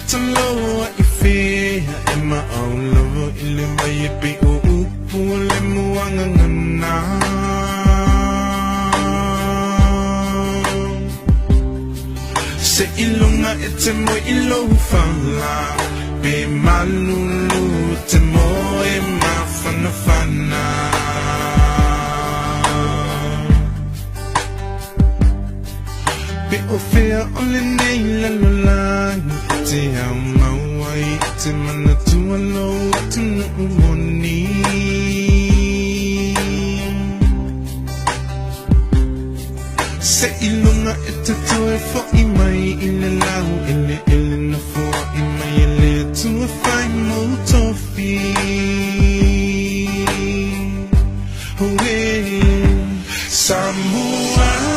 To know what you feel in my own love, ili may be uupulim mo ang nganaw. Sa ilong nga ito mo ilofala, be malulutin mo e mafana-fana. Be ofea only nailalulan. Iti ang maway, iti manatualo, iti naumoni. Sa ilong nga ito to e fo imay ilalaw, ili na fo imay ili to e fay mo tofi. Sa mua